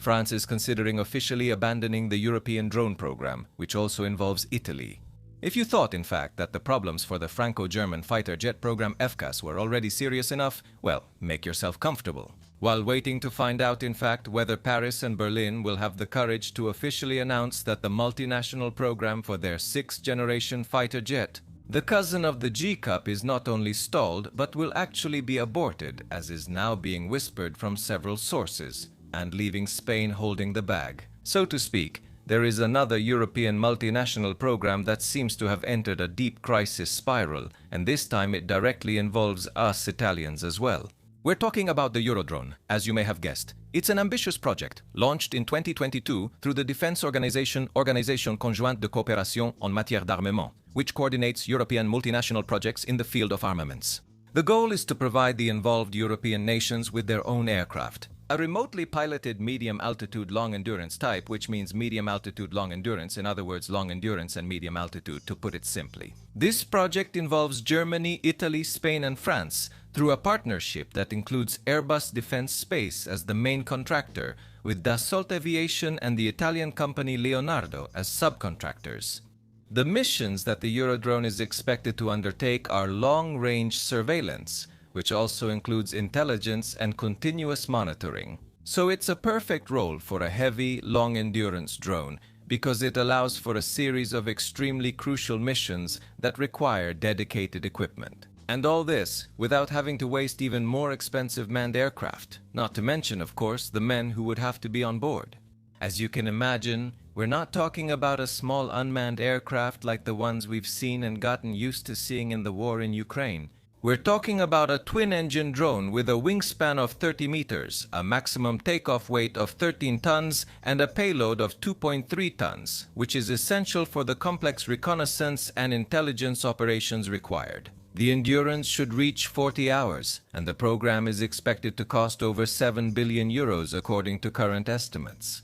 France is considering officially abandoning the European drone program, which also involves Italy. If you thought, in fact, that the problems for the Franco-German fighter jet program FCAS were already serious enough, well, make yourself comfortable. While waiting to find out, in fact, whether Paris and Berlin will have the courage to officially announce that the multinational program for their sixth-generation fighter jet, the cousin of the G-Cup, is not only stalled, but will actually be aborted, as is now being whispered from several sources, and leaving Spain holding the bag. So to speak, there is another European multinational program that seems to have entered a deep crisis spiral, and this time it directly involves us Italians as well. We're talking about the Eurodrone, as you may have guessed. It's an ambitious project, launched in 2022 through the defense organization Organisation Conjointe de Coopération en Matière d'Armement, which coordinates European multinational projects in the field of armaments. The goal is to provide the involved European nations with their own aircraft, a remotely piloted medium-altitude long-endurance type, which means medium-altitude long-endurance, in other words, long-endurance and medium-altitude, to put it simply. This project involves Germany, Italy, Spain, and France through a partnership that includes Airbus Defence Space as the main contractor, with Dassault Aviation and the Italian company Leonardo as subcontractors. The missions that the Eurodrone is expected to undertake are long-range surveillance, which also includes intelligence and continuous monitoring. So it's a perfect role for a heavy, long-endurance drone because it allows for a series of extremely crucial missions that require dedicated equipment. And all this without having to waste even more expensive manned aircraft, not to mention, of course, the men who would have to be on board. As you can imagine, we're not talking about a small unmanned aircraft like the ones we've seen and gotten used to seeing in the war in Ukraine. We're talking about a twin-engine drone with a wingspan of 30 meters, a maximum takeoff weight of 13 tons, and a payload of 2.3 tons, which is essential for the complex reconnaissance and intelligence operations required. The endurance should reach 40 hours, and the program is expected to cost over 7 billion euros according to current estimates.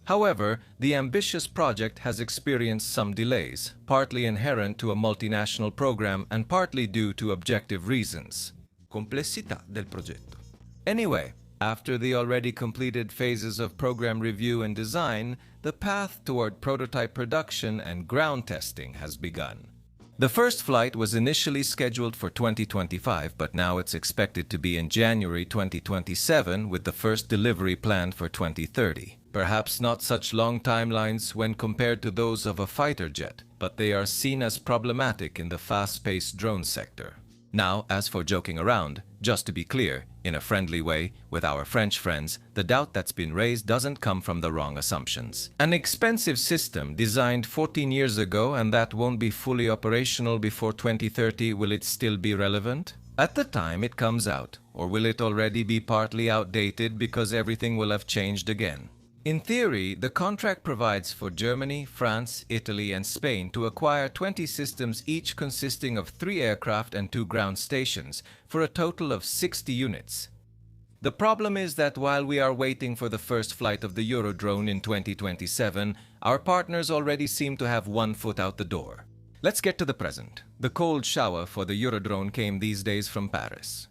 However, the ambitious project has experienced some delays, partly inherent to a multinational program and partly due to objective reasons. Complessità del progetto. Anyway, after the already completed phases of program review and design, the path toward prototype production and ground testing has begun. The first flight was initially scheduled for 2025, but now it's expected to be in January 2027, with the first delivery planned for 2030. Perhaps not such long timelines when compared to those of a fighter jet, but they are seen as problematic in the fast-paced drone sector. Now, as for joking around, just to be clear, in a friendly way, with our French friends, the doubt that's been raised doesn't come from the wrong assumptions. An expensive system designed 14 years ago and that won't be fully operational before 2030, will it still be relevant? At the time it comes out, or will it already be partly outdated because everything will have changed again? In theory, the contract provides for Germany, France, Italy, and Spain to acquire 20 systems, each consisting of 3 aircraft and 2 ground stations, for a total of 60 units. The problem is that while we are waiting for the first flight of the Eurodrone in 2027, our partners already seem to have one foot out the door. Let's get to the present. The cold shower for the Eurodrone came these days from Paris.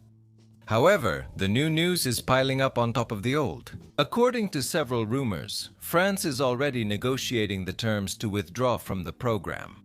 However, the new news is piling up on top of the old. According to several rumors, France is already negotiating the terms to withdraw from the program.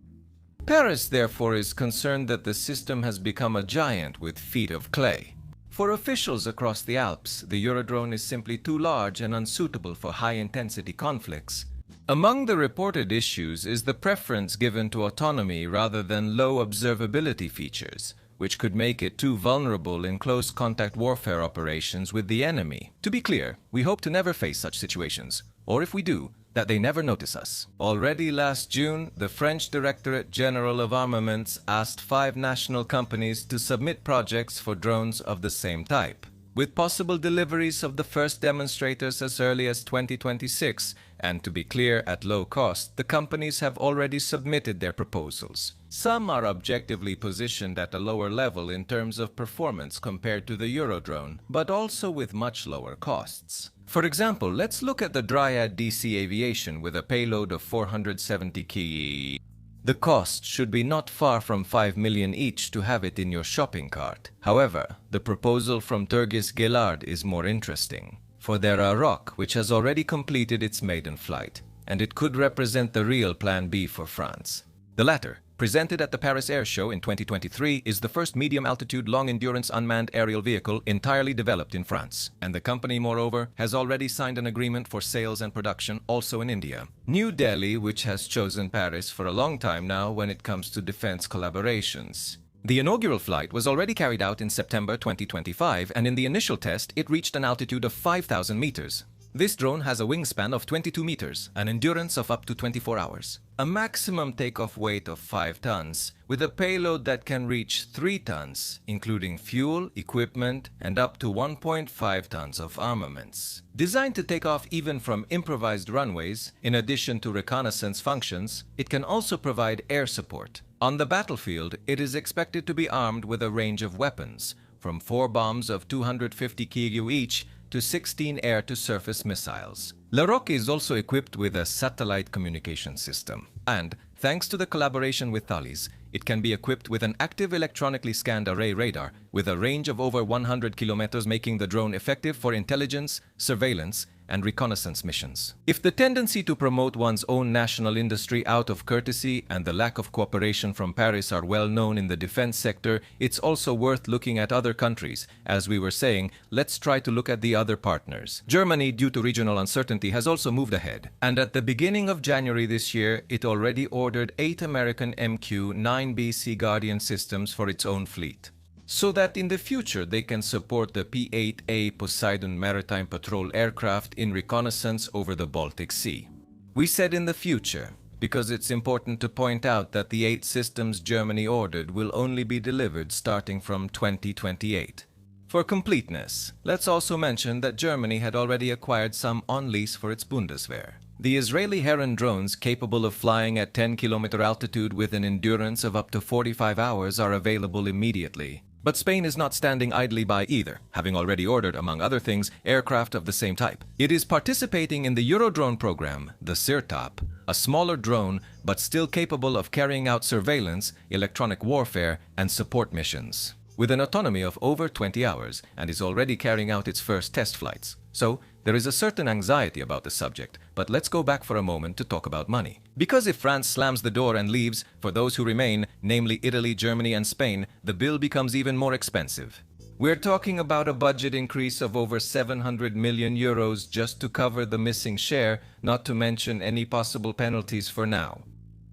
Paris, therefore, is concerned that the system has become a giant with feet of clay. For officials across the Alps, the Eurodrone is simply too large and unsuitable for high-intensity conflicts. Among the reported issues is the preference given to autonomy rather than low observability features, which could make it too vulnerable in close-contact warfare operations with the enemy. To be clear, we hope to never face such situations, or if we do, that they never notice us. Already last June, the French Directorate General of Armaments asked 5 national companies to submit projects for drones of the same type, with possible deliveries of the first demonstrators as early as 2026, and to be clear, at low cost, the companies have already submitted their proposals. Some are objectively positioned at a lower level in terms of performance compared to the Eurodrone, but also with much lower costs. For example, let's look at the Dryad DC Aviation with a payload of 470 kg. The cost should be not far from 5 million each to have it in your shopping cart. However, the proposal from Turgis Gillard is more interesting. for there are Rock, which has already completed its maiden flight, and it could represent the real Plan B for France. The latter, presented at the Paris Air Show in 2023, is the first medium-altitude, long-endurance unmanned aerial vehicle entirely developed in France, and the company, moreover, has already signed an agreement for sales and production also in India. New Delhi, which has chosen Paris for a long time now when it comes to defense collaborations. The inaugural flight was already carried out in September 2025, and in the initial test, it reached an altitude of 5,000 meters. This drone has a wingspan of 22 meters, an endurance of up to 24 hours, a maximum takeoff weight of 5 tons, with a payload that can reach 3 tons, including fuel, equipment, and up to 1.5 tons of armaments. Designed to take off even from improvised runways, in addition to reconnaissance functions, it can also provide air support. On the battlefield, it is expected to be armed with a range of weapons, from 4 bombs of 250 kg each to 16 air-to-surface missiles. Le Roc is also equipped with a satellite communication system, and, thanks to the collaboration with Thales, it can be equipped with an active electronically scanned array radar with a range of over 100 kilometers, making the drone effective for intelligence, surveillance, and reconnaissance missions. If the tendency to promote one's own national industry out of courtesy and the lack of cooperation from Paris are well known in the defense sector, it's also worth looking at other countries. As we were saying, let's try to look at the other partners. Germany, due to regional uncertainty, has also moved ahead. And at the beginning of January this year, it already ordered 8 American MQ-9B Sea Guardian systems for its own fleet, so that in the future they can support the P-8A Poseidon maritime patrol aircraft in reconnaissance over the Baltic Sea. We said in the future, because it's important to point out that the 8 systems Germany ordered will only be delivered starting from 2028. For completeness, let's also mention that Germany had already acquired some on lease for its Bundeswehr. The Israeli Heron drones, capable of flying at 10-kilometer altitude with an endurance of up to 45 hours, are available immediately. But Spain is not standing idly by either, having already ordered, among other things, aircraft of the same type. It is participating in the Eurodrone program, the SIRTOP, a smaller drone but still capable of carrying out surveillance, electronic warfare, and support missions, with an autonomy of over 20 hours, and is already carrying out its first test flights. So, there is a certain anxiety about the subject, but let's go back for a moment to talk about money. Because if France slams the door and leaves, for those who remain, namely Italy, Germany, and Spain, the bill becomes even more expensive. We're talking about a budget increase of over 700 million euros just to cover the missing share, not to mention any possible penalties for now.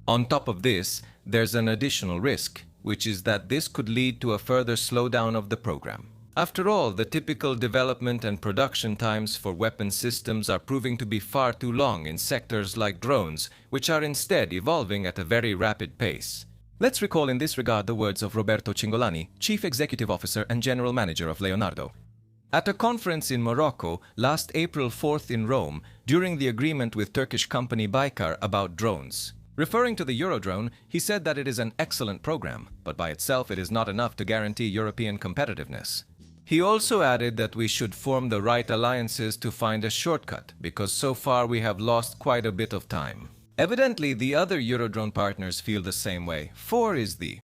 On top of this, there's an additional risk, which is that this could lead to a further slowdown of the program. After all, the typical development and production times for weapon systems are proving to be far too long in sectors like drones, which are instead evolving at a very rapid pace. Let's recall in this regard the words of Roberto Cingolani, Chief Executive Officer and General Manager of Leonardo, at a conference in Morocco last April 4th in Rome during the agreement with Turkish company Baykar about drones. Referring to the Eurodrone, he said that it is an excellent program, but by itself it is not enough to guarantee European competitiveness. He also added that we should form the right alliances to find a shortcut, because so far we have lost quite a bit of time. Evidently, the other Eurodrone partners feel the same way. 4 is the